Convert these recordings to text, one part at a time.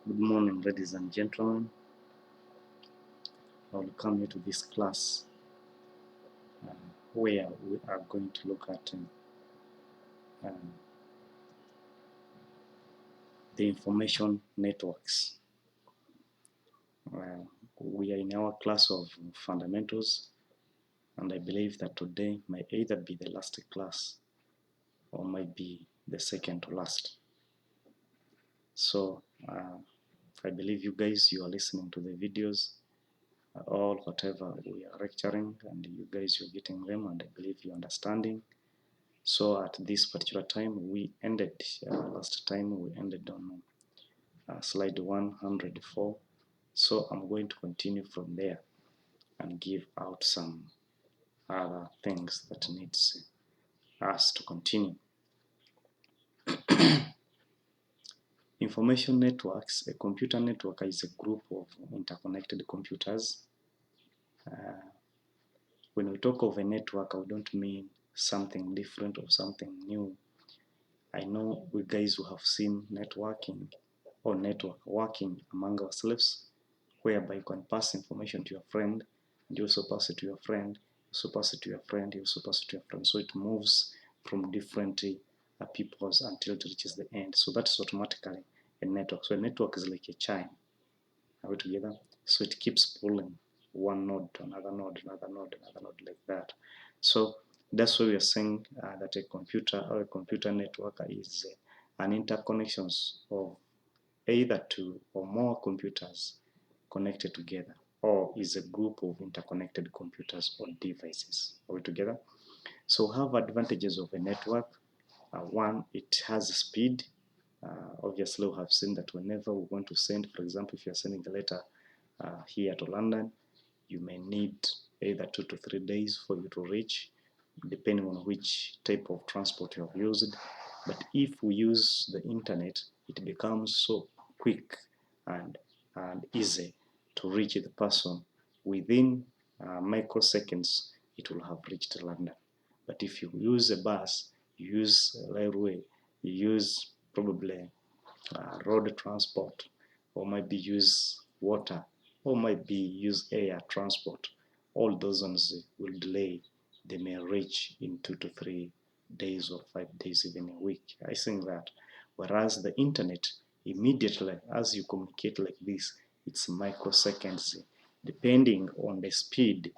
Good morning, ladies and gentlemen. I welcome you to this class where we are going to look at the information networks. We are in our class of fundamentals, and I believe that today might either be the last class or might be the second to last. So I believe you guys, you are listening to the videos, all whatever we are lecturing, and you guys, you're getting them, and I believe you're understanding. So at this particular time, we ended, last time we ended on slide 104. So I'm going to continue from there and give out some other things that needs us to continue. Information networks, a computer network is a group of interconnected computers. When we talk of a network, I don't mean something different or something new. I know we guys who have seen networking or network working among ourselves, whereby you can pass information to your friend, and you also pass it to your friend, you also pass it to your friend, you also pass it to your friend. So it moves from different peoples until it reaches the end. So that's automatically a network. So a network is like a chime. Are we together? So it keeps pulling one node to another node, another node, another node, like that. So that's why we are saying that a computer or a computer network is an interconnections of either two or more computers connected together, or is a group of interconnected computers or devices. Are we together? So we have advantages of a network. One, it has speed. Obviously, we have seen that whenever we want to send, for example, if you're sending a letter here to London, you may need either 2 to 3 days for you to reach, depending on which type of transport you have used. But if we use the internet, it becomes so quick and easy to reach the person. Within microseconds, it will have reached London. But if you use a bus, you use a railway, you use probably road transport, or maybe use water, or might be use air transport, all those ones will delay. They may reach in 2 to 3 days or 5 days, even a week. I think that. Whereas the internet, immediately as you communicate like this, it's microseconds, depending on the speed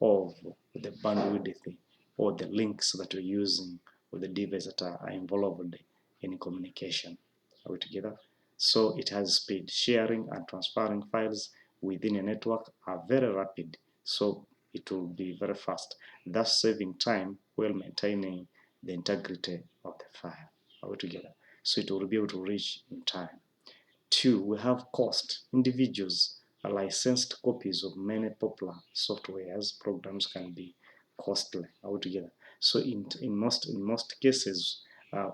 of the bandwidth or the links that you're using or the devices that are involved in communication. Are we together? So it has speed. Sharing and transferring files within a network are very rapid, so it will be very fast, thus saving time while maintaining the integrity of the file. Are we together? So it will be able to reach in time. Two, we have cost. Individuals licensed copies of many popular softwares programs can be costly altogether. So in most cases,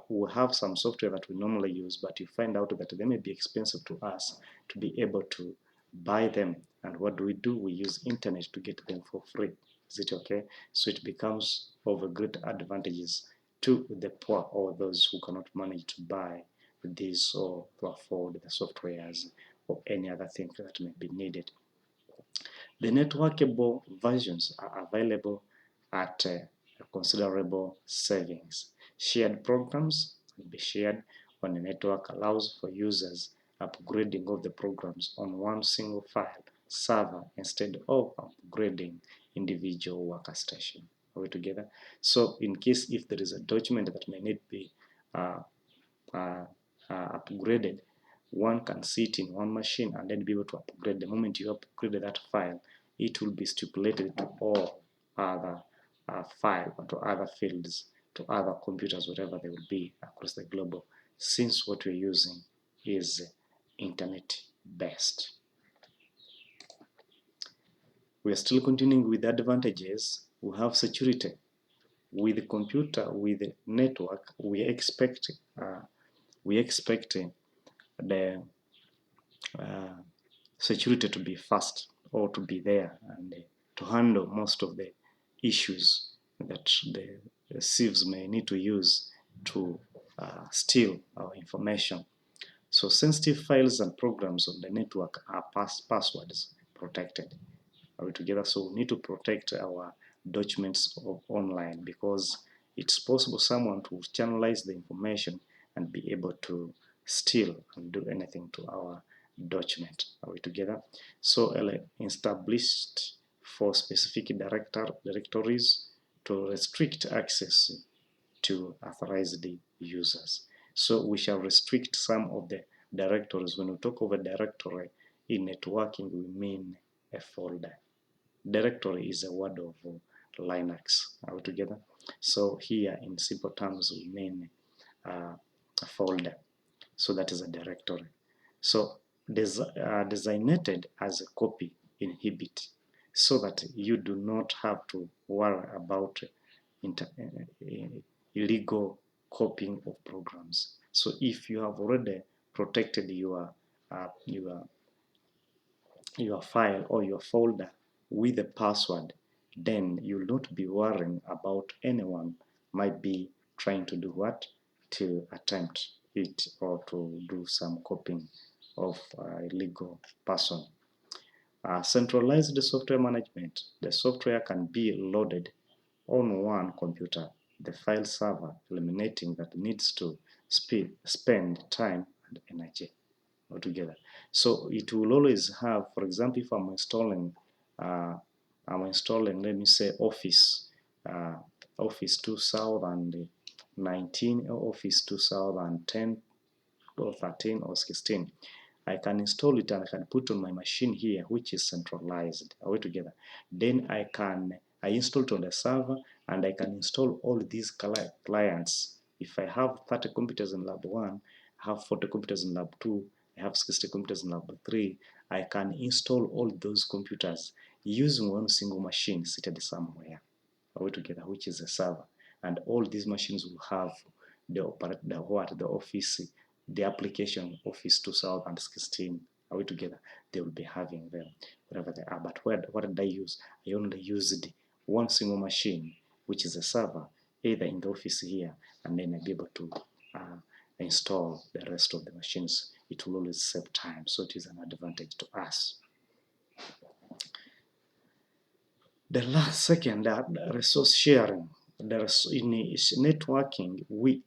we have some software that we normally use, but you find out that they may be expensive to us to be able to buy them. And what do? We use internet to get them for free. Is it okay? So it becomes of a great advantages to the poor or those who cannot manage to buy this or to afford the softwares or any other thing that may be needed. The networkable versions are available at a considerable savings. Shared programs will be shared on a network, allows for users upgrading of the programs on one single file server instead of upgrading individual workstation. Are we together? So in case if there is a document that may need to be upgraded, one can sit in one machine and then be able to upgrade. The moment you upgrade that file, it will be stipulated to all other files, to other fields, to other computers, whatever they will be across the globe, since what we're using is internet based. We are still continuing with the advantages. We have security. With the computer, with the network, we expect the security to be fast or to be there and to handle most of the issues that the thieves may need to use to steal our information. So sensitive files and programs on the network are passwords protected. Are we together? So we need to protect our documents online, because it's possible someone to channelize the information and be able to steal and do anything to our document. Are we together? So established for specific directories to restrict access to authorized users. So we shall restrict some of the directories. When we talk of a directory in networking, we mean a folder. Directory is a word of Linux. Are we together? So here, in simple terms, we mean a folder. So that is a directory. So designated as a copy inhibit, so that you do not have to worry about illegal copying of programs. So if you have already protected your file or your folder with a password, then you'll not be worrying about anyone might be trying to do what? To attempt it or to do some copying of illegal person. Centralized software management. The software can be loaded on one computer, the file server, eliminating that needs to spend time and energy altogether. So it will always have, for example, if I'm installing, let me say, Office 2019, or Office 2010, or 13, or 16. I can install it and I can put on my machine here, which is centralized. Are we together? Then I install it on the server, and I can install all these clients. If I have 30 computers in lab 1, I have 40 computers in lab 2, I have 60 computers in lab 3, I can install all those computers using one single machine seated somewhere. Are we together? Which is a server. And all these machines will have the office, the application Office 2016. Are we together? They will be having them wherever they are. But what did I use? I only used one single machine, which is a server, either in the office here, and then I'll be able to install the rest of the machines. It will always save time, so it is an advantage to us. The last second, resource sharing. In networking, we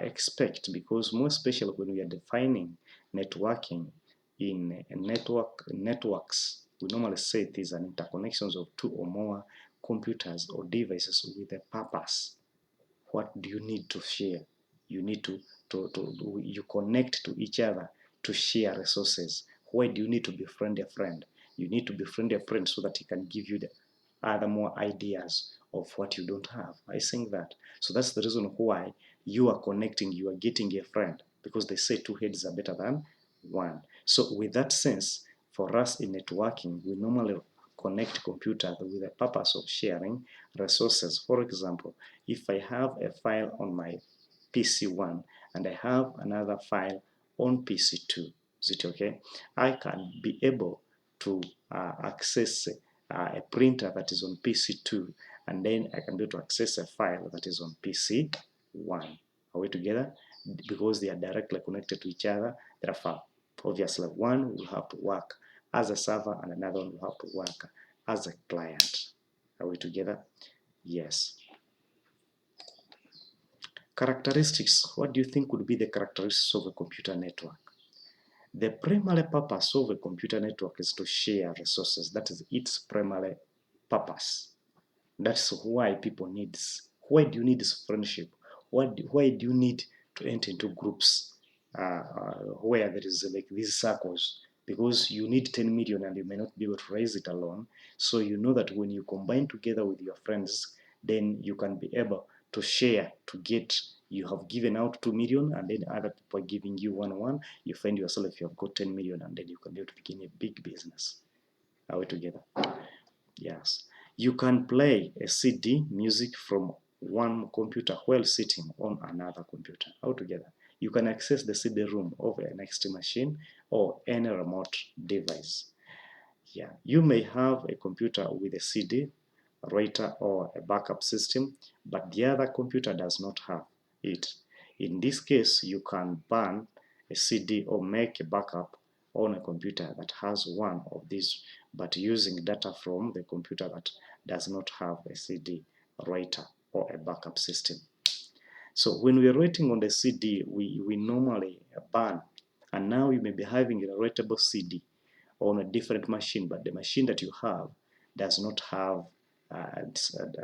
expect, because more especially when we are defining networking in networks, we normally say it is an interconnections of two or more computers or devices with a purpose. What do you need to share? You need you connect to each other to share resources. Why do you need to befriend a friend? You need to befriend a friend so that he can give you the other more ideas of what you don't have. I think that. So that's the reason why you are connecting, you are getting a friend, because they say two heads are better than one. So with that sense, for us in networking, we normally connect computers with the purpose of sharing resources. For example, if I have a file on my PC1 and I have another file on PC2, is it okay? I can be able to access a printer that is on PC2, and then I can be able to access a file that is on PC1. Are we together? Because they are directly connected to each other, therefore, obviously, one will have to work as a server and another one will have to work as a client. Are we together? Yes. Characteristics. What do you think would be the characteristics of a computer network? The primary purpose of a computer network is to share resources. That is its primary purpose. That's why people need this. Why do you need this friendship? Why do you need to enter into groups where there is like these circles? Because you need 10 million and you may not be able to raise it alone. So you know that when you combine together with your friends, then you can be able to share to get, you have given out 2 million and then other people are giving you 1, you find yourself if you have got 10 million and then you can be able to begin a big business. Are we together? Yes. You can play a CD music from one computer while sitting on another computer altogether. You can access the CD room of an NXT machine or any remote device. Yeah, you may have a computer with a CD writer or a backup system, but the other computer does not have it. In this case, you can burn a CD or make a backup on a computer that has one of these, but using data from the computer that does not have a CD writer or a backup system. So when we are writing on the CD, we normally burn, and now you may be having a writable CD on a different machine, but the machine that you have does not have a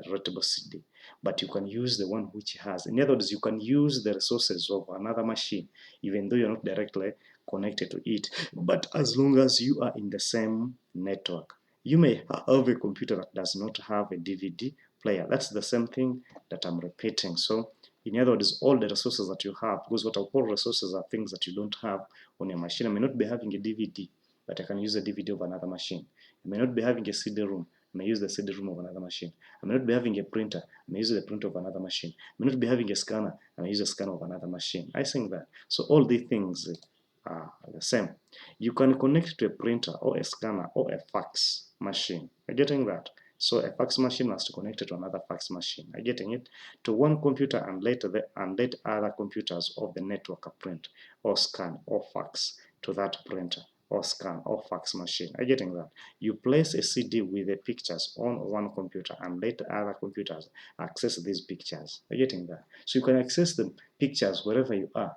writable CD, but you can use the one which has. In other words, you can use the resources of another machine, even though you're not directly connected to it, but as long as you are in the same network. You may have a computer that does not have a DVD player. That's the same thing that I'm repeating. So in other words, all the resources that you have, because what I call resources are things that you don't have on your machine. I may not be having a DVD, but I can use a DVD of another machine. I may not be having a CD-ROM. I may use the CD-ROM of another machine. I may not be having a printer. I may use the printer of another machine. I may not be having a scanner. I may use a scanner of another machine. I think that. So all these things are the same. You can connect to a printer or a scanner or a fax machine. Are you getting that? So a fax machine must connect to another fax machine. Are you getting it? To one computer and let other computers of the network print or scan or fax to that printer or scan or fax machine. Are you getting that? You place a CD with the pictures on one computer and let other computers access these pictures. Are you getting that? So you can access the pictures wherever you are,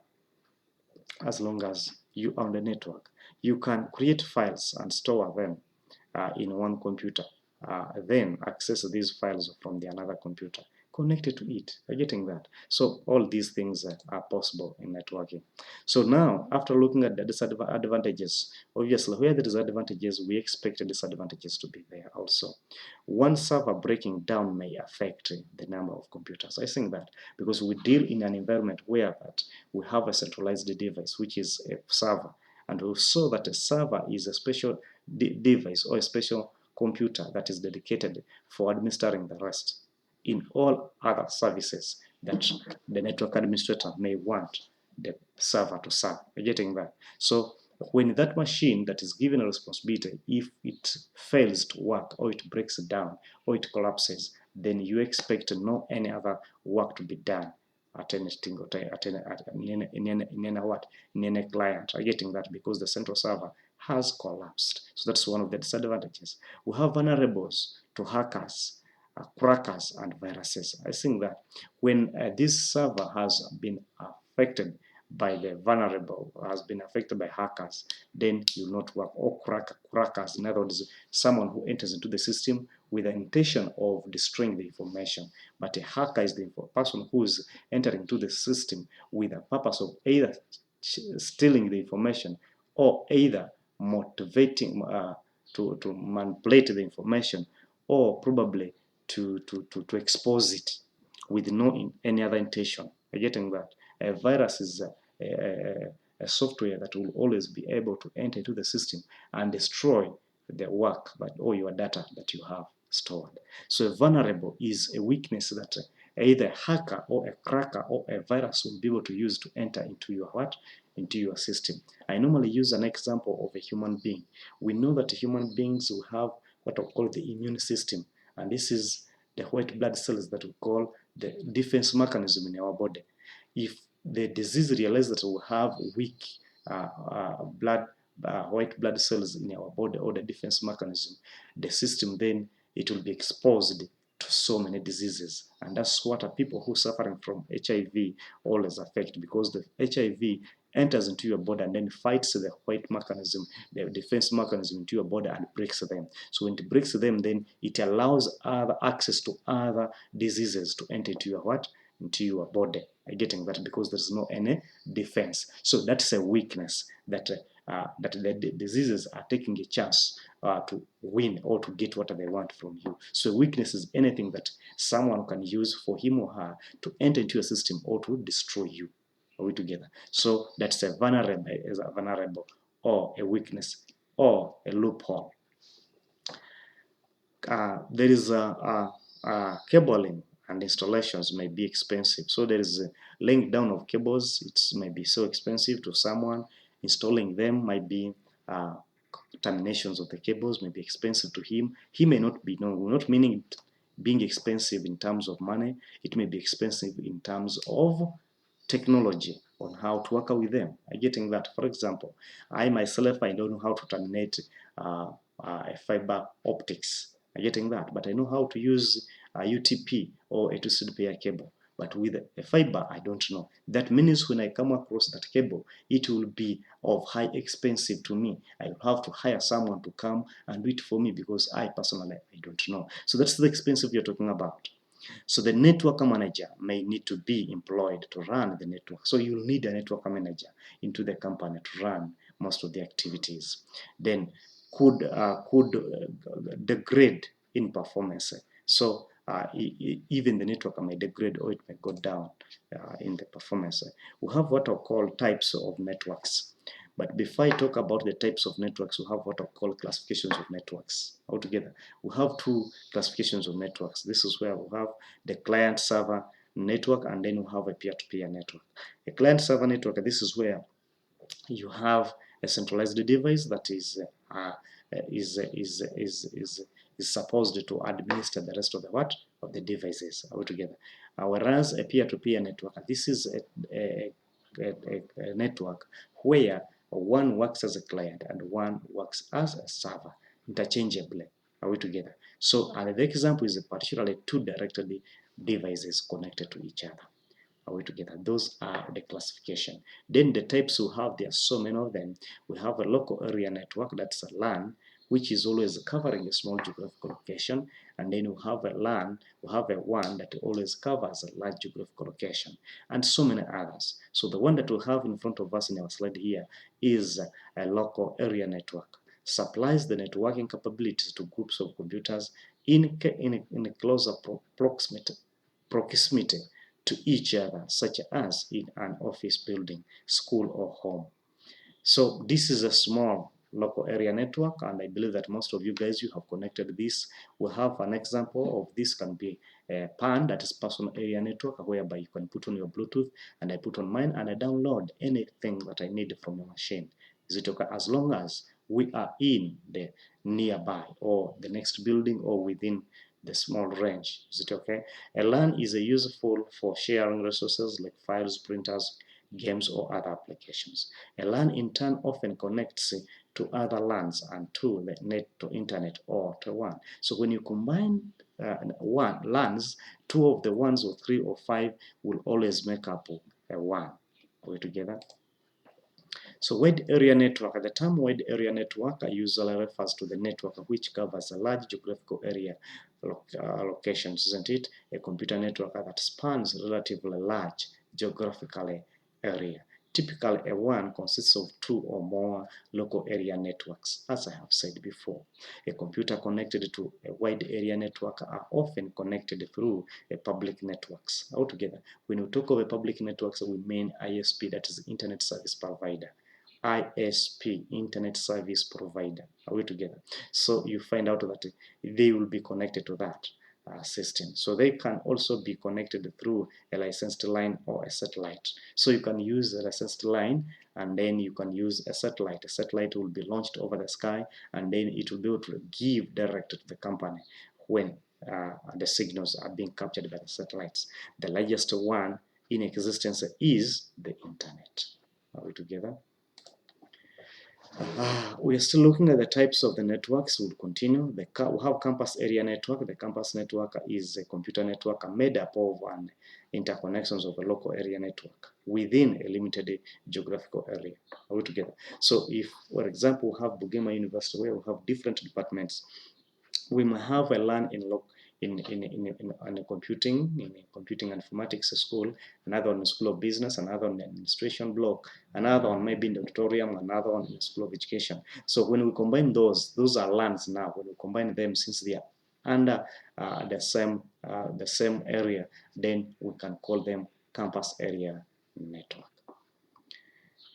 as long as you are on the network. You can create files and store them in one computer, then access these files from the another computer connected to it. Are you getting that? So all these things are possible in networking. So now, after looking at the disadvantages, obviously where there is advantages, we expect disadvantages to be there also. One server breaking down may affect the number of computers. I think that because we deal in an environment where that we have a centralized device, which is a server, and we saw that a server is a special device or a special computer that is dedicated for administering the rest in all other services that the network administrator may want the server to serve. You're getting that? So when that machine that is given a responsibility, if it fails to work or it breaks down or it collapses, then you expect no any other work to be done at any single time, in any client. Are you getting that? Because the central server has collapsed. So that's one of the disadvantages. We have vulnerables to hackers, crackers, and viruses. I think that when this server has been affected by the vulnerable, has been affected by hackers, then you will not work. Or crackers, in other words, someone who enters into the system with the intention of destroying the information. But a hacker is the person who is entering into the system with the purpose of either stealing the information or either motivating to manipulate the information, or probably to expose it with no any other intention. Are you getting that? A virus is a software that will always be able to enter into the system and destroy the work or your data that you have stored. So a vulnerable is a weakness that either a hacker or a cracker or a virus will be able to use to enter into your into your system. I normally use an example of a human being. We know that human beings will have what I call the immune system, and this is the white blood cells that we call the defense mechanism in our body. If the disease realizes that we have weak white blood cells in our body, or the defense mechanism, the system then it will be exposed to so many diseases. And that's what people who are suffering from HIV always affect, because the HIV enters into your body and then fights the white mechanism, the defense mechanism into your body, and breaks them. So when it breaks them, then it allows other access to other diseases to enter into your into your body. I'm getting that, because there's no any defense. So that's a weakness that that the diseases are taking a chance to win or to get what they want from you. So weakness is anything that someone can use for him or her to enter into your system or to destroy you. Are we together? So that's a vulnerable or a weakness or a loophole. There is cabling and installations may be expensive. So there is a laying down of cables. It may be so expensive to someone. Installing them might be terminations of the cables may be expensive to him. He may not be not meaning it being expensive in terms of money. It may be expensive in terms of technology. on how to work with them. I'm getting that. For example, I myself, I don't know how to terminate a fiber optics. I'm getting that, but I know how to use a UTP or a twisted pair cable. But with a fiber, I don't know. That means when I come across that cable, it will be of high expensive to me. I will have to hire someone to come and do it for me because I personally, I don't know. So that's the expensive you're talking about. So the network manager may need to be employed to run the network. So you'll need a network manager into the company to run most of the activities. Then could degrade in performance. So even the network may degrade or it may go down in the performance. We have what are called types of networks. But before I talk about the types of networks, we have what are called classifications of networks. Altogether, we have two classifications of networks. This is where we have the client-server network, and then we have a peer-to-peer network. A client-server network, this is where you have a centralized device that is supposed to administer the rest of the of the devices altogether. Whereas a peer-to-peer network, this is a network where one works as a client and one works as a server interchangeably. Are we together? So, and the example is particularly two directed devices connected to each other. Are we together? Those are the classification. Then the types we have, there are so many of them. We have a local area network, that's a LAN, which is always covering a small geographical location. And then we have a LAN, we have a one that always covers a large geographical location, and so many others. So the one that we have in front of us in our slide here is a local area network. Supplies the networking capabilities to groups of computers in a closer proximity to each other, such as in an office building, school, or home. So this is a small local area network, and I believe that most of you guys, you have connected this. We have an example of this can be a PAN, that is personal area network, whereby you can put on your Bluetooth, and I put on mine, and I download anything that I need from your machine. Is it okay? As long as we are in the nearby or the next building or within the small range. Is it okay? A LAN is useful for sharing resources like files, printers, games, or other applications. A LAN in turn often connects to other LANs and to the net to internet or to one. So when you combine one LANs, two of the ones or three or five will always make up a one. Are we together? So wide area network, the term wide area network usually refers to the network which covers a large geographical area locations, isn't it? A computer network that spans relatively large geographical area. Typically, a WAN consists of two or more local area networks, as I have said before. A computer connected to a wide area network are often connected through a public networks. Altogether, when we talk of a public networks, we mean ISP, that is Internet Service Provider. ISP, Internet Service Provider. Are we together? So you find out that they will be connected to that system. So they can also be connected through a licensed line or a satellite. So you can use a licensed line, and then you can use a satellite. A satellite will be launched over the sky, and then it will be able to give direct to the company when the signals are being captured by the satellites. The largest one in existence is the internet. Are we together? We are still looking at the types of the networks. We'll continue. We have campus area network. The campus network is a computer network made up of interconnections of a local area network within a limited geographical area. Are we together? So if, for example, we have Bugema University where we have different departments, we may have a LAN in a computing and informatics school, another on the School of Business, another on the administration block, another on maybe in the auditorium, another on the School of Education. So when we combine those are LANs now. When we combine them, since they are under the same area, then we can call them campus area network.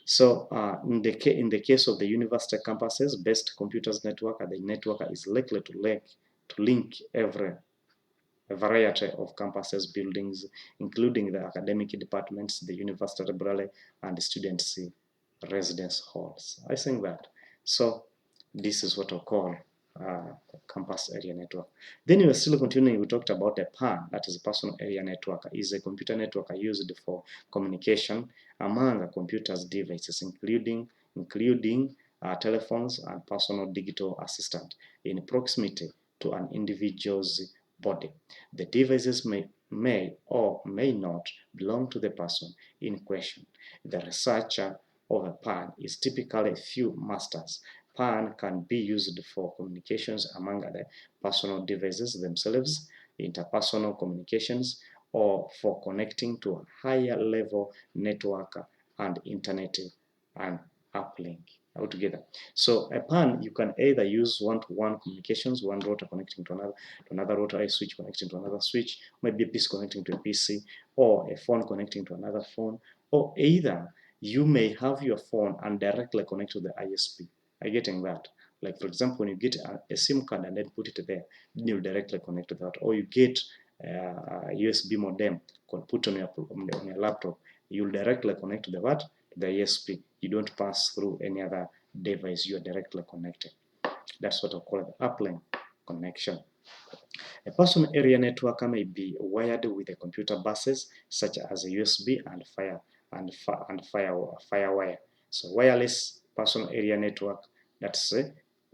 So in the case of the university campuses, best computers network, the network is likely to link a variety of campuses, buildings, including the academic departments, the university library, and the students' residence halls. I think that. So this is what I call campus area network. Then we are still continuing. We talked about a PAN, that is a personal area network, is a computer network used for communication among a computer's devices, including telephones and personal digital assistant in proximity to an individual's body. The devices may or may not belong to the person in question. The researcher of a PAN is typically a few masters. PAN can be used for communications among the personal devices themselves, interpersonal communications, or for connecting to a higher level network and internet and uplink altogether. So a PAN, you can either use one-to-one communications, one router connecting to another router, a switch connecting to another switch, maybe a PC connecting to a PC, or a phone connecting to another phone, or either you may have your phone and directly connect to the ISP. Are you getting that? Like for example, when you get a SIM card and then put it there, then you'll directly connect to that. Or you get a USB modem put on your laptop, you'll directly connect to the what? The ISP. You don't pass through any other device. You are directly connected. That's what I call the uplink connection. A personal area network may be wired with a computer buses such as a USB and FireWire. So wireless personal area network, that's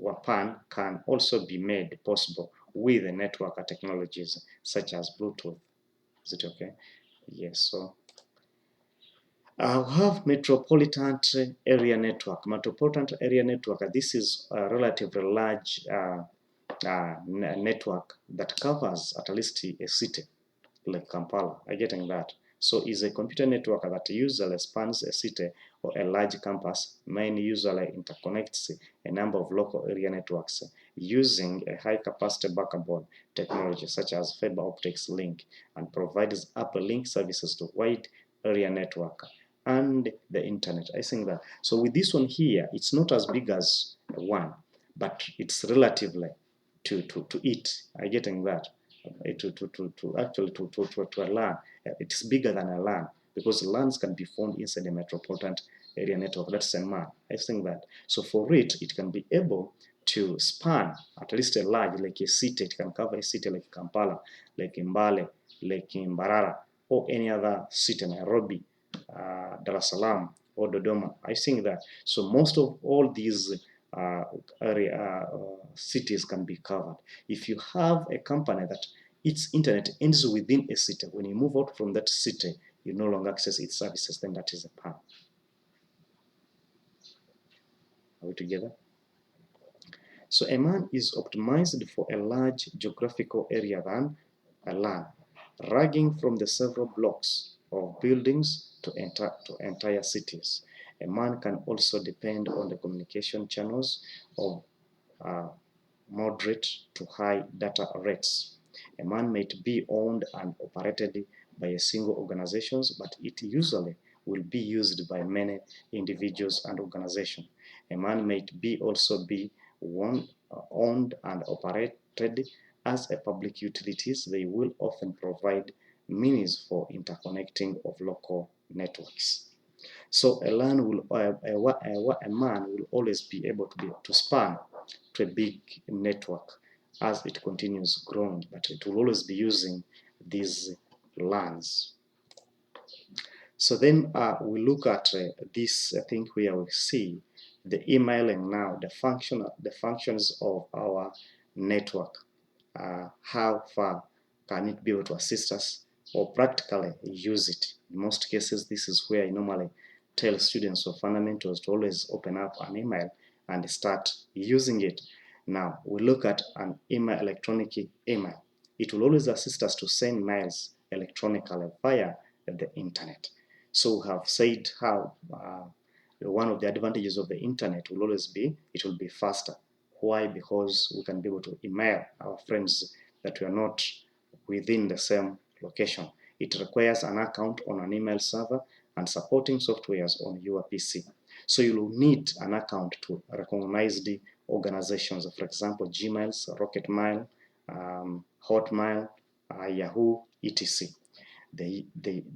WAPAN, can also be made possible with the network technologies such as Bluetooth. Is it okay? Yes. So we have metropolitan area network. Metropolitan area network. This is a relatively large network that covers at least a city like Kampala. Are you getting that? So it's a computer network that usually spans a city or a large campus. Mine usually interconnects a number of local area networks using a high capacity backbone technology such as fiber optics link, and provides uplink services to wide area network and the internet. I think that. So with this one here, it's not as big as one, but it's relatively to it. Are you getting that? To a LAN. It's bigger than a LAN because LANs can be found inside the metropolitan area network. That's a MAN. I think that. So for it can be able to span at least a large, like a city. It can cover a city like Kampala, like Mbale, like Mbarara, or any other city, Nairobi, Dar es Salaam, or Dodoma. I think that. So most of all these cities can be covered. If you have a company that its internet ends within a city, when you move out from that city, you no longer access its services, then that is a PAN. Are we together? So a MAN is optimized for a large geographical area than a LAN, ranging from the several blocks of buildings to entire cities. A MAN can also depend on the communication channels of moderate to high data rates. A MAN might be owned and operated by a single organization, but it usually will be used by many individuals and organizations. A MAN might be also be owned and operated as a public utilities. They will often provide means for interconnecting of local networks. So a LAN will, a MAN will always be able to span to a big network as it continues growing, but it will always be using these LANs. So then we look at this. I think where we see the emailing now, the functions of our network. How far can it be able to assist us or practically use it? In most cases, this is where I normally tell students of fundamentals to always open up an email and start using it. Now, we look at an email, electronic email. It will always assist us to send mails electronically via the internet. So we have said how one of the advantages of the internet will always be, it will be faster. Why? Because we can be able to email our friends that we are not within the same location. It requires an account on an email server and supporting softwares on your PC. So you will need an account to recognize the organizations, for example, Gmail's, Rocketmail, Hotmail, Yahoo, etc. The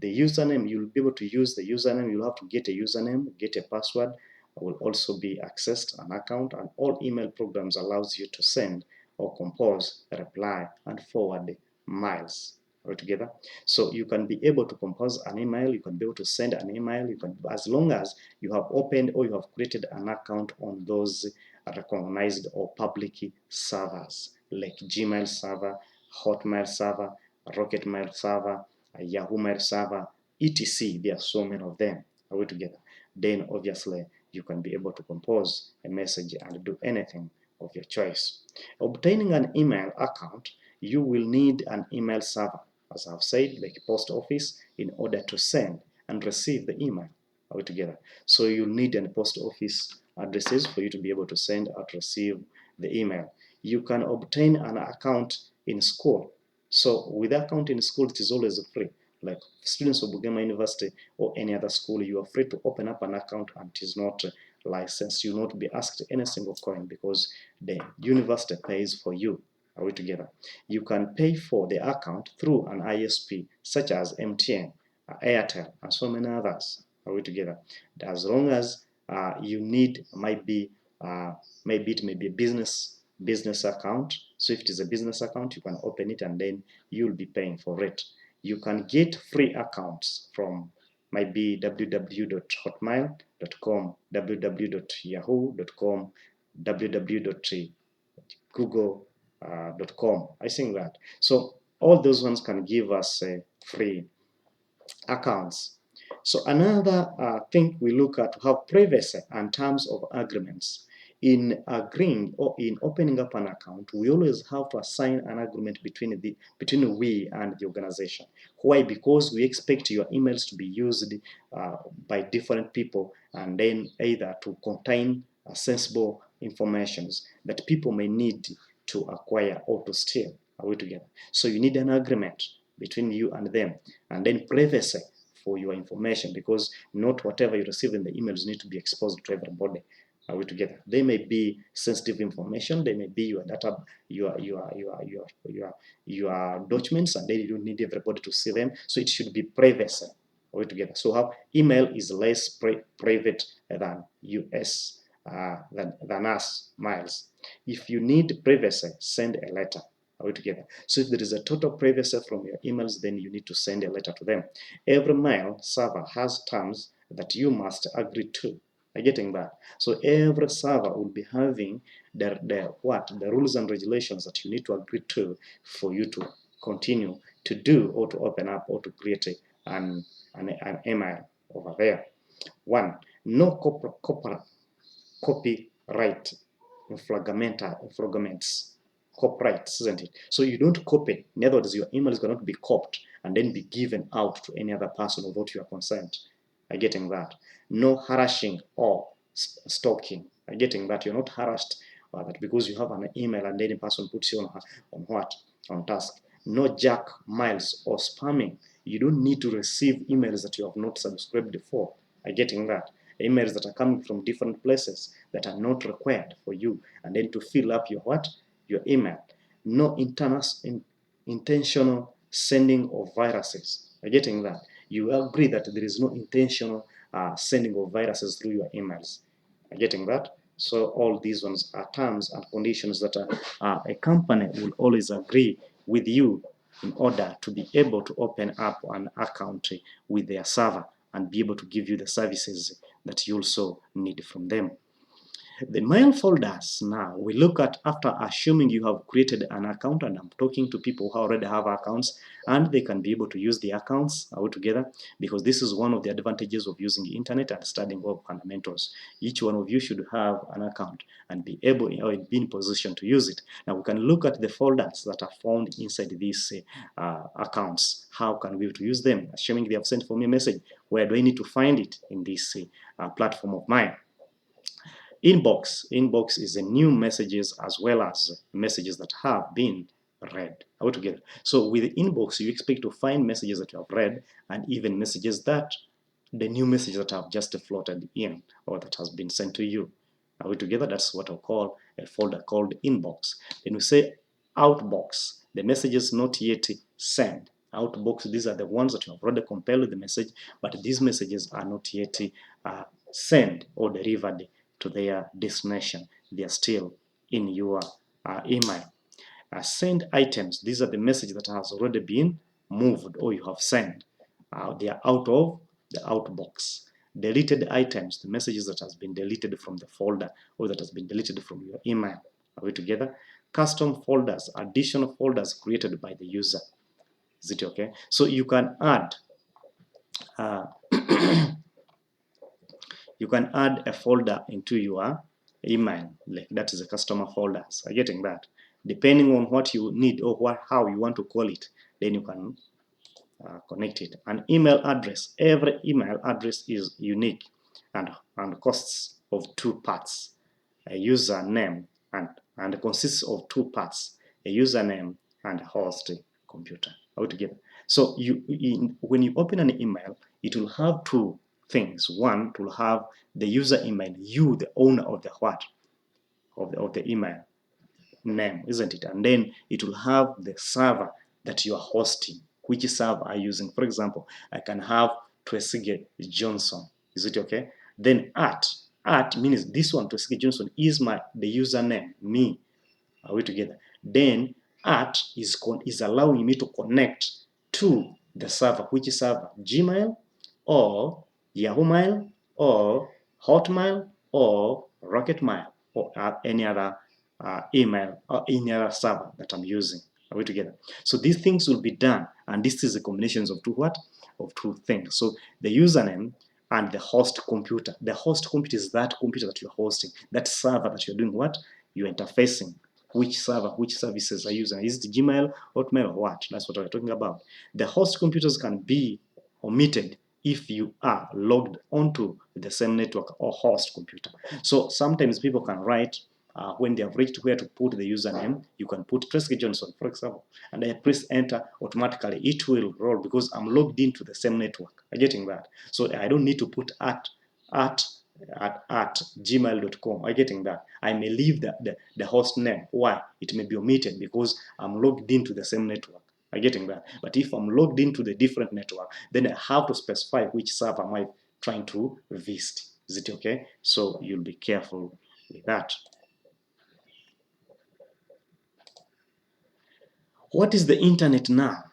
username, you'll be able to use the username. You'll have to get a username, get a password, will also be accessed an account, and all email programs allows you to send or compose, reply, and forward mails altogether. So you can be able to compose an email, you can be able to send an email, you can, as long as you have opened or you have created an account on those recognized or public servers like Gmail server, Hotmail server, Rocket Mail server, Yahoo Mail server, etc. There are so many of them. Are we together? Then obviously you can be able to compose a message and do anything of your choice. Obtaining an email account, you will need an email server, as I've said, like post office, in order to send and receive the email. Are we together? So you need an post office addresses for you to be able to send or to receive the email. You can obtain an account in school. So with account in school, it is always free. Like students of Bugema University or any other school, you are free to open up an account and it is not licensed. You will not be asked any single coin because the university pays for you. Are we together? You can pay for the account through an ISP such as MTN, Airtel, and so many others. Are we together? As long as you need, maybe it may be a business account. So if it is a business account, you can open it and then you'll be paying for it. You can get free accounts from maybe www.hotmail.com, www.yahoo.com, www.google.com. I think that. So all those ones can give us free accounts. So another thing we look at, to have privacy and terms of agreements. In agreeing or in opening up an account, we always have to assign an agreement between we and the organization. Why? Because we expect your emails to be used by different people, and then either to contain sensible informations that people may need to acquire or to steal. Are we together? So you need an agreement between you and them, and then privacy for your information, because not whatever you receive in the emails need to be exposed to everybody. Are we together? They may be sensitive information, they may be your data, your documents, and then you don't need everybody to see them. So it should be privacy. Are we together? So how email is less private than US than us, Miles. If you need privacy, send a letter. Are we together? So if there is a total privacy from your emails, then you need to send a letter to them. Every mail server has terms that you must agree to. Are you getting that? So every server will be having the rules and regulations that you need to agree to for you to continue to do or to open up or to create an email over there. One, no copyright infringements. Copyrights, isn't it? So you don't copy. In other words, your email is going to be copied and then be given out to any other person without your consent. Are you getting that? No harassing or stalking. Are you getting that? You're not harassed that because you have an email and any person puts you on task. No jack miles or spamming. You don't need to receive emails that you have not subscribed for. Are you getting that? Emails that are coming from different places that are not required for you, and then to fill up your email. No intentional sending of viruses. Are you getting that? You agree that there is no intentional sending of viruses through your emails. Are you getting that? So all these ones are terms and conditions that a company will always agree with you in order to be able to open up an account with their server and be able to give you the services that you also need from them. The mail folders now we look at after assuming you have created an account, and I'm talking to people who already have accounts and they can be able to use the accounts altogether, because this is one of the advantages of using the internet and studying web fundamentals. Each one of you should have an account and be able or be in position to use it. Now we can look at the folders that are found inside these accounts. How can we use them? Assuming they have sent for me a message, where do I need to find it in this platform of mine? Inbox is the new messages as well as messages that have been read altogether. So with inbox, you expect to find messages that you have read and even messages that the new messages that have just floated in or that has been sent to you. Are we together? That's what I'll call a folder called inbox. Then we say outbox, the messages not yet sent. Outbox, these are the ones that you have already compiled the message, but these messages are not yet sent or delivered to their destination. They are still in your email. Send items, these are the messages that has already been moved or you have sent. They are out of the outbox. Deleted items, the messages that has been deleted from the folder or that has been deleted from your email. Are we together? Custom folders, additional folders created by the user. Is it okay? So you can add uh, you can add a folder into your email, like that is a customer folders. Are you getting that? Depending on what you need or how you want to call it, then you can connect it. An email address, every email address is unique and consists of two parts, a username and consists of two parts, a username and a host computer altogether. So when you open an email, it will have two things. One, it will have the user email, you, the owner of the what of the email name, isn't it? And then it will have the server that you are hosting. Which server are you using? For example, I can have Twesige Johnson. Is it okay? Then at means this one, Twesige Johnson, is the username, me. Are we together? Then at is allowing me to connect to the server. Which server? Gmail or Yahoo Mail or Hotmail or Rocket Mail or any other email or any other server that I'm using. Are we together? So these things will be done, and this is a combination of two what? Of two things. So the username and the host computer. The host computer is that computer that you're hosting, that server that you're doing what? You're interfacing. Which server, which services are using? Is it Gmail, Hotmail, or what? That's what we're talking about. The host computers can be omitted if you are logged onto the same network or host computer. So sometimes people can write when they have reached where to put the username, you can put Presky Johnson, for example, and I press enter, automatically it will roll because I'm logged into the same network. I'm getting that. So I don't need to put at gmail.com. I'm getting that. I may leave the host name. Why? It may be omitted because I'm logged into the same network. I'm getting that. But if I'm logged into the different network, then I have to specify which server am I trying to visit. Is it okay? So you'll be careful with that. What is the internet now?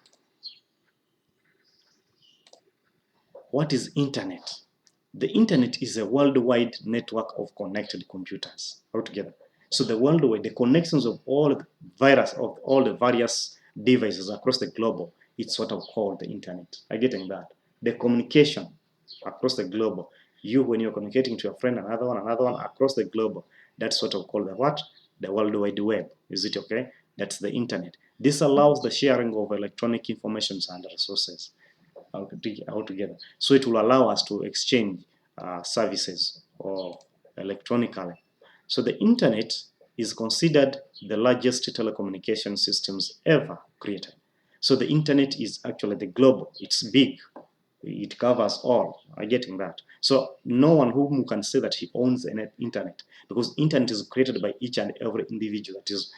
What is internet? The internet is a worldwide network of connected computers altogether. So the worldwide, the connections of all the various devices across the globe, it's what I call the internet. Are you getting that? The communication across the globe. You, when you're communicating to your friend, another one across the globe, that's what I call the what? The World Wide Web. Is it okay? That's the internet. This allows the sharing of electronic information and resources altogether. So it will allow us to exchange services or electronically. So the internet is considered the largest telecommunication systems ever created. So the internet is actually the global. It's big. It covers all. I'm getting that. So no one whom can say that he owns the internet, because internet is created by each and every individual that is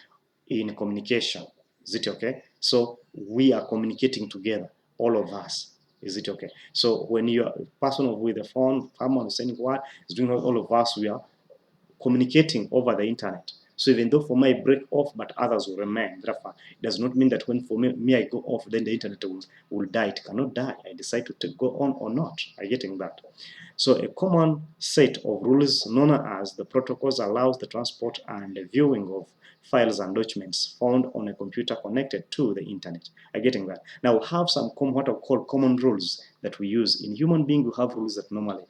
in communication. Is it okay? So we are communicating together, all of us. Is it okay? So when you're a person with a phone, someone is saying what is doing, all of us, we are communicating over the internet. So even though for me I break off, but others will remain. Therefore, it does not mean that when for me I go off, then the internet will die. It cannot die. I decide to go on or not. I'm getting that. So a common set of rules known as the protocols allows the transport and the viewing of files and documents found on a computer connected to the internet. I'm getting that. Now we have some what I call common rules that we use. In human being, we have rules that normally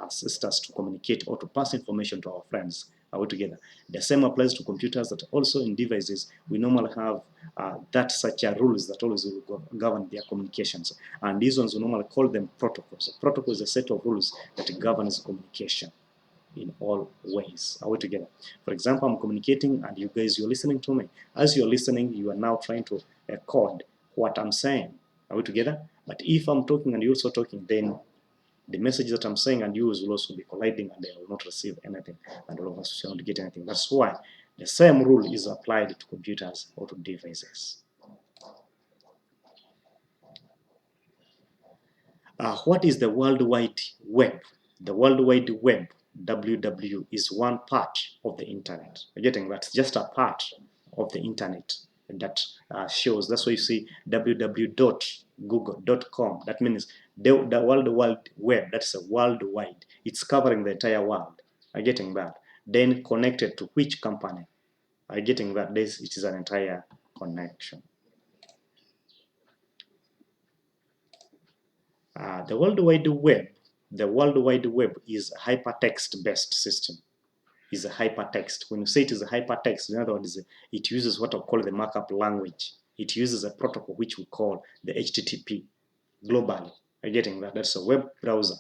assist us to communicate or to pass information to our friends altogether. The same applies to computers, that also in devices we normally have that such rules that always will govern their communications. And these ones we normally call them protocols. A protocol is a set of rules that governs communication in all ways. Are we together? For example, I'm communicating and you guys, you're listening to me. As you're listening, you are now trying to record what I'm saying. Are we together? But if I'm talking and you're also talking, then the message that I'm saying and yours will also be colliding and they will not receive anything and all of us will not get anything. That's why the same rule is applied to computers or to devices. What is the World Wide Web? The World Wide Web, WW, is one part of the internet. You're getting that? It's just a part of the internet that shows. That's why you see www.google.com. That means the World Wide Web. That's a worldwide. It's covering the entire world. Are getting that? Then connected to which company? Are getting that? This it is an entire connection. The World Wide Web. The World Wide Web is a hypertext-based system. Is a hypertext. When you say it is a hypertext, in other words, it uses what I call the markup language. It uses a protocol which we call the HTTP globally. Are you getting that? That's a web browser.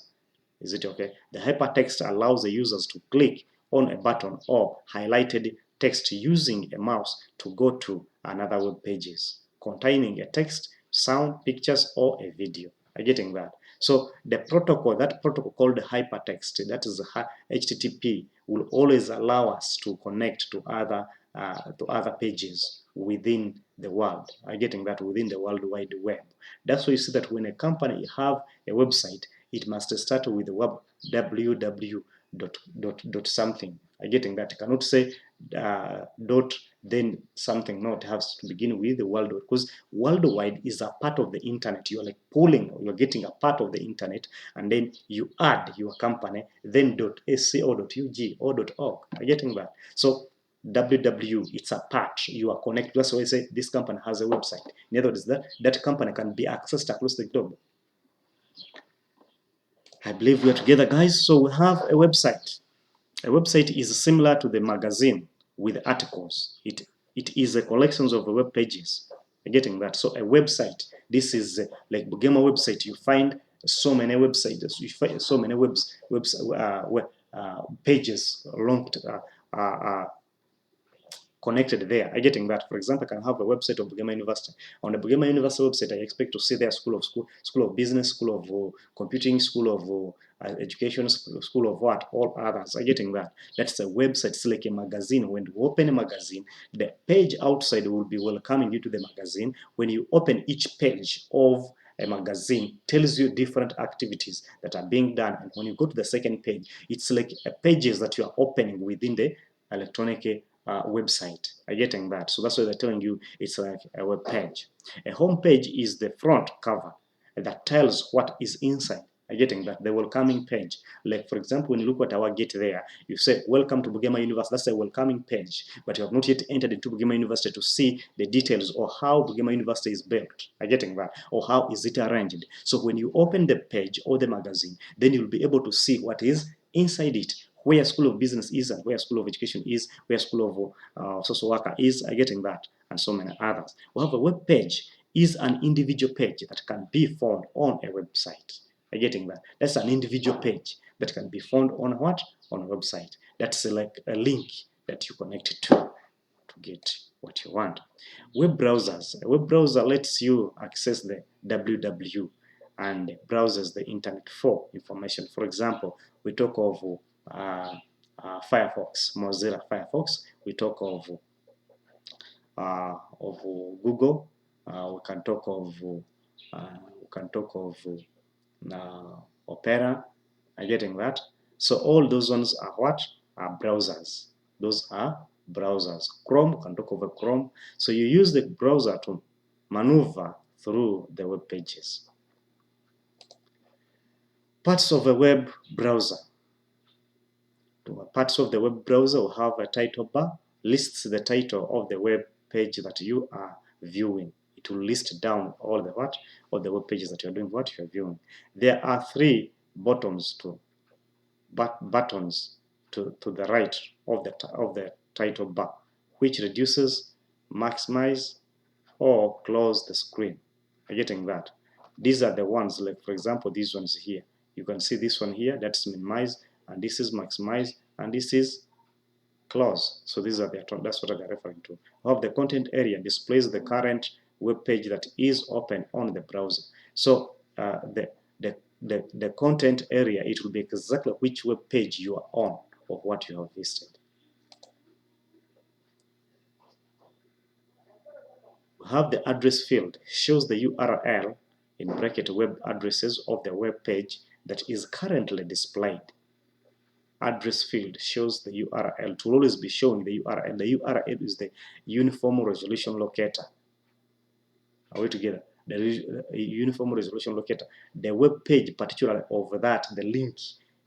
Is it okay? The hypertext allows the users to click on a button or highlighted text using a mouse to go to another web pages containing a text, sound, pictures, or a video. Are you getting that? So the protocol, that protocol called hypertext, that is HTTP, will always allow us to connect to other pages within the world. Are you getting that? Within the World Wide Web. That's why you see that when a company have a website, it must start with the web www dot something. Are you getting that? You cannot say dot then something. No, it has to begin with the world, because worldwide is a part of the internet. You're like pulling, you're getting a part of the internet, and then you add your company, then .sco.ug or .org. Are you getting that? So www, it's a part. You are connected. That's why I say this company has a website. In other words, that company can be accessed across the globe. I believe we are together, guys. So we have a website. A website is similar to the magazine with articles. It is a collection of web pages. You're getting that? So a website, this is like Bugema website. You find so many websites. You find so many pages connected there. I'm getting that. For example, I can have a website of Bugema University. On the Bugema University website, I expect to see their school of business, school of computing, school of education, school of what, all others. I'm getting that. That's a website. It's like a magazine. When you open a magazine, the page outside will be welcoming you to the magazine. When you open each page of a magazine, tells you different activities that are being done. And when you go to the second page, it's like pages that you are opening within the electronic website. Are you getting that? So that's why they're telling you it's like a web page. A home page is the front cover that tells what is inside. Are you getting that? The welcoming page. Like, for example, when you look at our gate there, you say, welcome to Bugema University. That's a welcoming page, but you have not yet entered into Bugema University to see the details or how Bugema University is built. Are you getting that? Or how is it arranged? So when you open the page or the magazine, then you'll be able to see what is inside it, where School of Business is and where School of Education is, where School of Social Worker is. Are getting that? And so many others. We have a web page is an individual page that can be found on a website. Are getting that? That's an individual page that can be found on what? On a website. That's like a link that you connect to get what you want. Web browsers. A web browser lets you access the www and browses the internet for information. For example, we talk of Firefox, Mozilla Firefox. We talk of Google. We can talk of Opera. Are you getting that? So all those ones are what? Are browsers. Those are browsers. Chrome, we can talk over Chrome. So you use the browser to maneuver through the web pages. Parts of a web browser. Parts of the web browser will have a title bar, lists the title of the web page that you are viewing. It will list down all the what? All the web pages that you're doing what you're viewing. There are three buttons to the right of the title bar, which reduces, maximize, or close the screen. Are you getting that? These are the ones, like for example, these ones here. You can see this one here, that's minimize, and this is maximize, and this is close. So these are that's what they're referring to. Of the content area displays the current web page that is open on the browser. So the content area, it will be exactly which web page you are on or what you have visited. We have the address field, shows the URL in bracket web addresses of the web page that is currently displayed. Address field shows the URL. It will always be showing the URL. The URL is the Uniform Resolution Locator. Are we together? The Uniform Resolution Locator. The web page, particularly over that, the link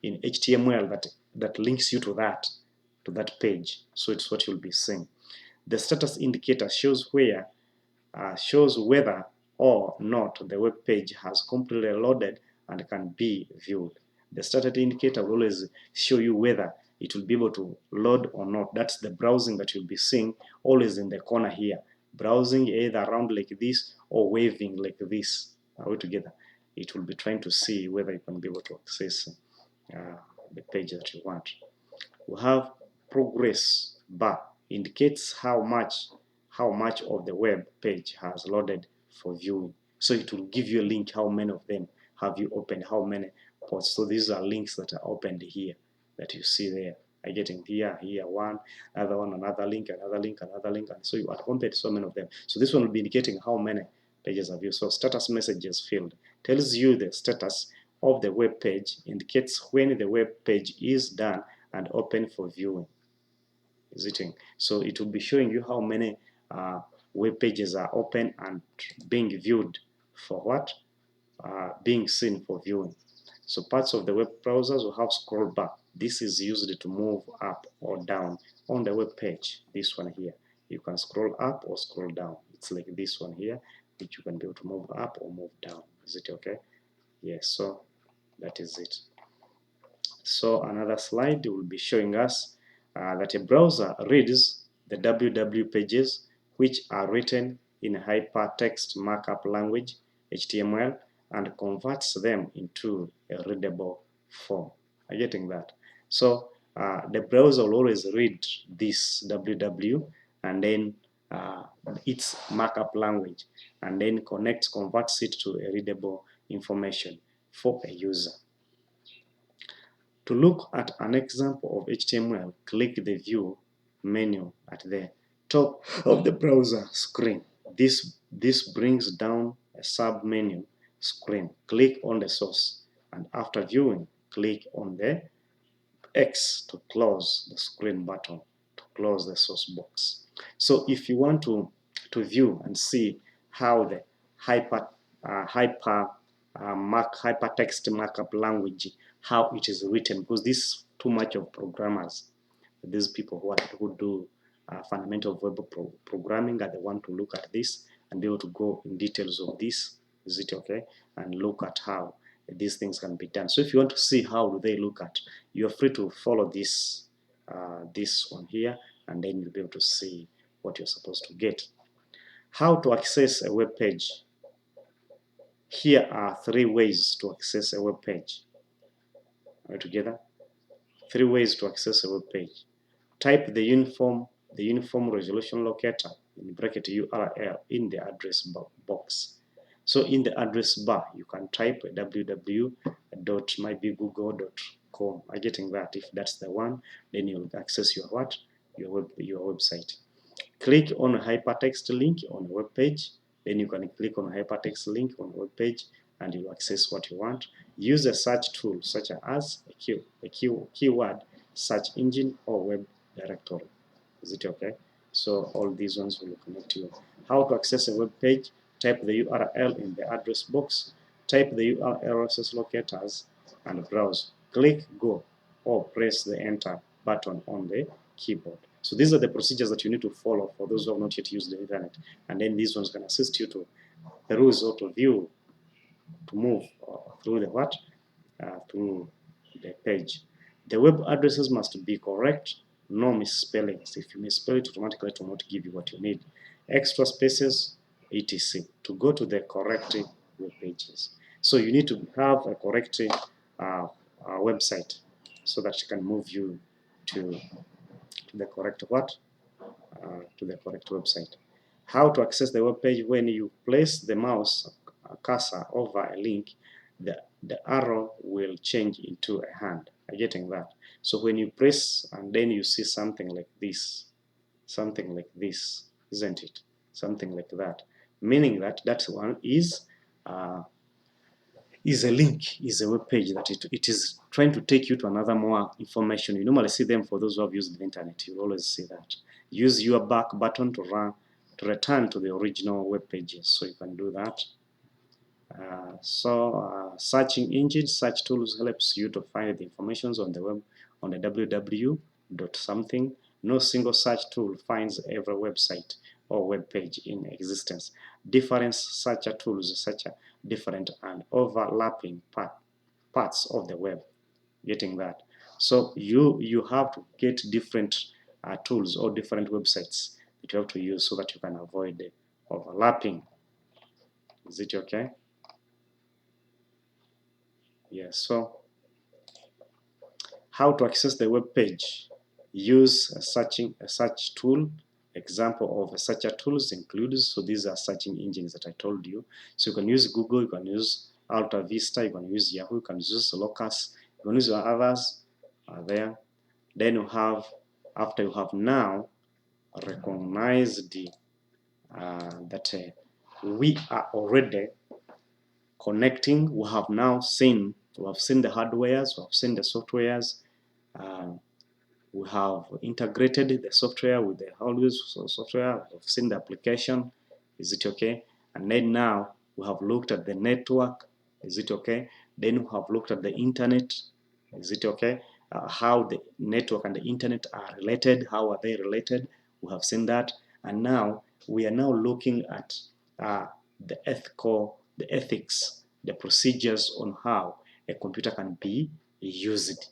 in HTML that links you to that page. So it's what you'll be seeing. The status indicator shows whether or not the web page has completely loaded and can be viewed. The status indicator will always show you whether it will be able to load or not. That's the browsing that you'll be seeing always in the corner here. Browsing either around like this or waving like this. Are we together? It will be trying to see whether you can be able to access the page that you want. We have progress bar, indicates how much of the web page has loaded for viewing. So it will give you a link, how many of them have you opened, how many ports. So these are links that are opened here that you see there. I getting here one, another one, another link, another link, another link, and so you are compared so many of them. So this one will be indicating how many pages have you. So status messages field tells you the status of the web page, indicates when the web page is done and open for viewing. Visiting. So it will be showing you how many web pages are open and being viewed for what? Being seen for viewing. So parts of the web browsers will have scroll bar. This is used to move up or down on the web page. This one here. You can scroll up or scroll down. It's like this one here, which you can be able to move up or move down. Is it okay? Yes, so that is it. So another slide will be showing us that a browser reads the www pages which are written in hypertext markup language, HTML, and converts them into a readable form. Are you getting that? So the browser will always read this www and then its markup language, and then converts it to a readable information for a user. To look at an example of HTML, click the View menu at the top of the browser screen. This brings down a sub-menu screen. Click on the source, and after viewing, click on the X to close the screen button, to close the source box. So if you want to view and see how the hypertext markup language, how it is written, because this is too much of programmers. These people who do fundamental web programming are the one to look at this and be able to go in details of this. Is it okay? And look at how these things can be done. So if you want to see how do they look at, you're free to follow this this one here, and then you'll be able to see what you're supposed to get. How to access a web page. Here are 3 ways to access a web page. Are we together? 3 ways to access a web page. Type the uniform resolution locator in bracket URL in the address box. So in the address bar, you can type www.mybigoogle.com. Are you getting that? If that's the one, then you'll access your what? Your website. Click on a hypertext link on a web page. Then you can click on a hypertext link on a web page and you access what you want. Use a search tool such as a keyword search engine or web directory. Is it okay? So all these ones will connect you. How to access a web page? Type the URL in the address box. Type the URL RSS locators and browse. Click go or press the enter button on the keyboard. So these are the procedures that you need to follow for those who have not yet used the internet. And then these ones can assist you to peruse or to view, to move through the what? Through the page. The web addresses must be correct, no misspellings. If you misspell it, automatically it will not give you what you need. Extra spaces, etc. to go to the correct web pages. So you need to have a correct website so that you can move you to the correct what? To the correct website. How to access the web page? When you place the mouse cursor over a link, the arrow will change into a hand. Are you getting that? So when you press and then you see something like this, isn't it? Something like that, meaning that that one is is a link, is a web page that it is trying to take you to another more information. You normally see them for those who have used the internet. You always see that. Use your back button to return to the original web pages. So you can do that. Searching engines, search tools helps you to find the information on the web, on the www.something. No single search tool finds every website or web page in existence. Different search tools search different and overlapping parts of the web. Getting that? So you have to get different tools or different websites that you have to use so that you can avoid the overlapping. Is it okay? Yes. So how to access the web page? Use a search tool. Example of a searcher tools includes, so these are searching engines that I told you. So you can use Google, you can use Alta Vista, you can use Yahoo, you can use Locus, you can use others are there. Then you have, after you have now recognized that we are already connecting, we have now seen, we have seen the hardwares, we have seen the softwares, we have integrated the software with the hardware software, we've seen the application, is it okay? And then now we have looked at the network, is it okay? Then we have looked at the internet, is it okay? How the network and the internet are related, how are they related? We have seen that. And now we are now looking at the ethics, the procedures on how a computer can be used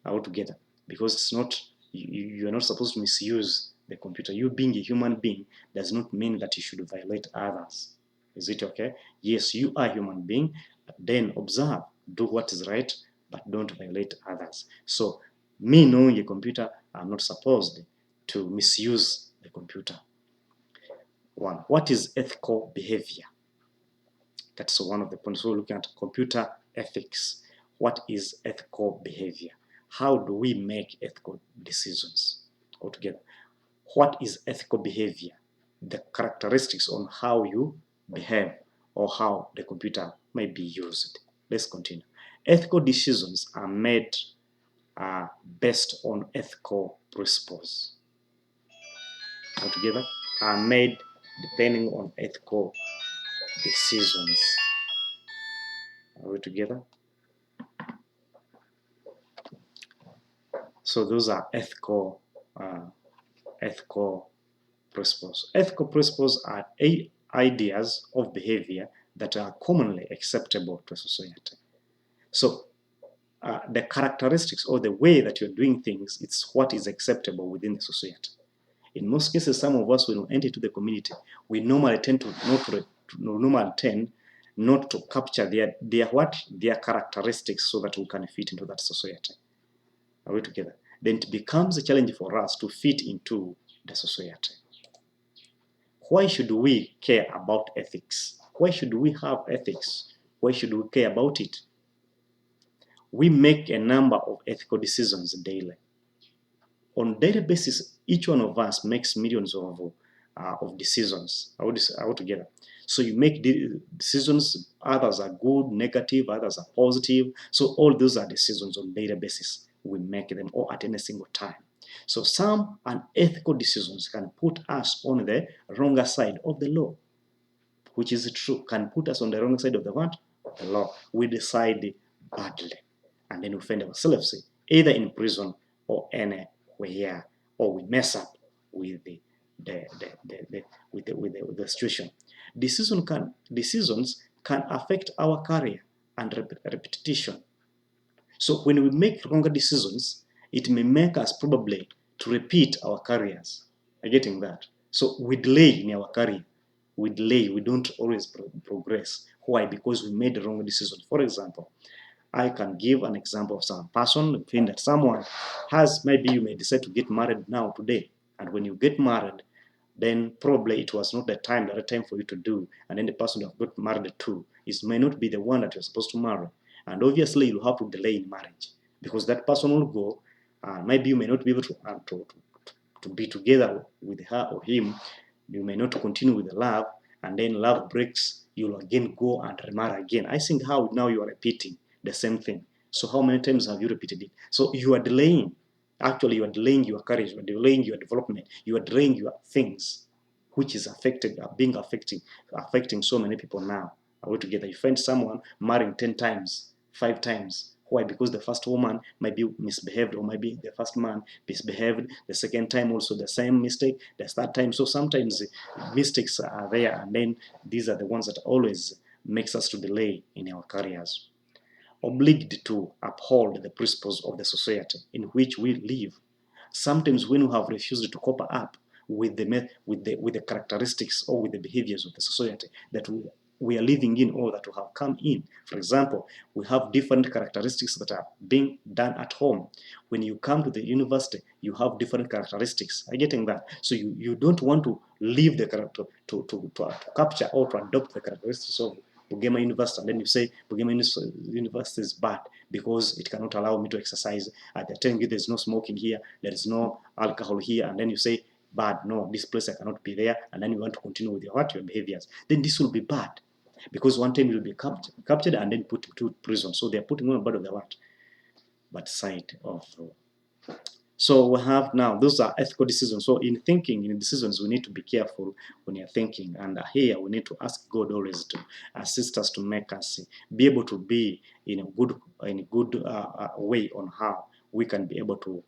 altogether, because it's not, you are not supposed to misuse the computer. You being a human being does not mean that you should violate others. Is it okay? Yes, you are a human being, but then observe, do what is right, but don't violate others. So me knowing a computer, I'm not supposed to misuse the computer. One, what is ethical behavior? That's one of the points. We're looking at computer ethics. What is ethical behavior? How do we make ethical decisions altogether? What is ethical behavior? The characteristics on how you behave or how the computer may be used. Let's continue. Ethical decisions are made based on ethical principles. Altogether, are made depending on ethical decisions. Are we together? So those are ethical principles. Ethical principles are ideas of behavior that are commonly acceptable to society. So the characteristics or the way that you're doing things, it's what is acceptable within the society. In most cases, some of us, when we enter into the community, we normally tend to not to capture their characteristics so that we can fit into that society. Are we together? Then it becomes a challenge for us to fit into the society. Why should we care about ethics? Why should we have ethics? Why should we care about it? We make a number of ethical decisions daily. On a daily basis, each one of us makes millions of decisions altogether. So you make decisions, others are good, negative, others are positive. So all those are decisions on a daily basis. We make them all at any single time. So some unethical decisions can put us on the wronger side of the law, which is true, can put us on the wrong side of the what? Of the law. We decide badly, and then we find ourselves either in prison or anywhere, or we mess up with the situation. Decisions can affect our career and reputation. So when we make wrong decisions, it may make us probably to repeat our careers. Are you getting that? So we delay in our career. We delay. We don't always progress. Why? Because we made the wrong decision. For example, I can give an example of some person, think that someone has, maybe you may decide to get married now today. And when you get married, then probably it was not the right time for you to do. And then the person you have got married to may not be the one that you're supposed to marry. And obviously you'll have to delay in marriage because that person will go, maybe you may not be able to be together with her or him. You may not continue with the love, and then love breaks, you'll again go and remarry again. I think how now you are repeating the same thing. So how many times have you repeated it? So you are delaying. Actually, you are delaying your courage, you are delaying your development, you are delaying your things, which is affecting so many people now. Altogether, you find someone marrying 10 times, 5 times. Why? Because the first woman might be misbehaved, or maybe the first man misbehaved. The second time also the same mistake. The third time. So sometimes mistakes are there, and then these are the ones that always makes us to delay in our careers. Obliged to uphold the principles of the society in which we live. Sometimes when we have refused to cope up with the characteristics or with the behaviors of the society that we are living in, or that we have come in. For example, we have different characteristics that are being done at home. When you come to the university, you have different characteristics. Are you getting that? So you don't want to leave the character to capture or to adopt the characteristics of Bugema University, and then you say Bugema University is bad because it cannot allow me to exercise. They're telling you there's no smoking here, there is no alcohol here, and then you say, bad, no, this place I cannot be there, and then you want to continue with your behaviors. Then this will be bad, because one time you'll be captured and then put to prison. So they're putting on bad of the bad side of. So we have now, those are ethical decisions. So in thinking, in decisions, we need to be careful when you're thinking. And here we need to ask God always to assist us, to make us be able to be in a good way on how we can be able to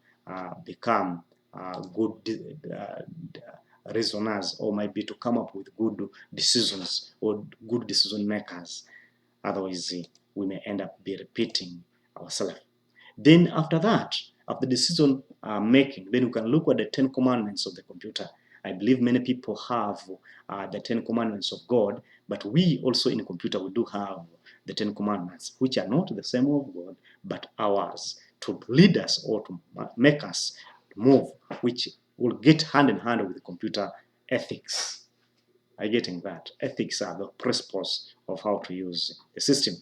become good reasoners, or might be to come up with good decisions or good decision makers. Otherwise, we may end up be repeating ourselves. Then after that, after decision making, then you can look at the 10 commandments of the computer. I believe many people have the 10 commandments of God, but we also in the computer, we do have the 10 commandments, which are not the same of God, but ours, to lead us or to make us move, which will get hand in hand with the computer ethics. Are you getting that? Ethics are the principles of how to use a system.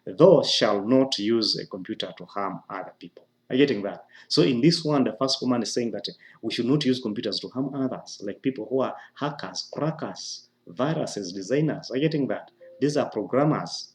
Thou shalt not use a computer to harm other people. Are you getting that? So in this one, the first command is saying that we should not use computers to harm others, like people who are hackers, crackers, viruses, designers. Are you getting that? These are programmers.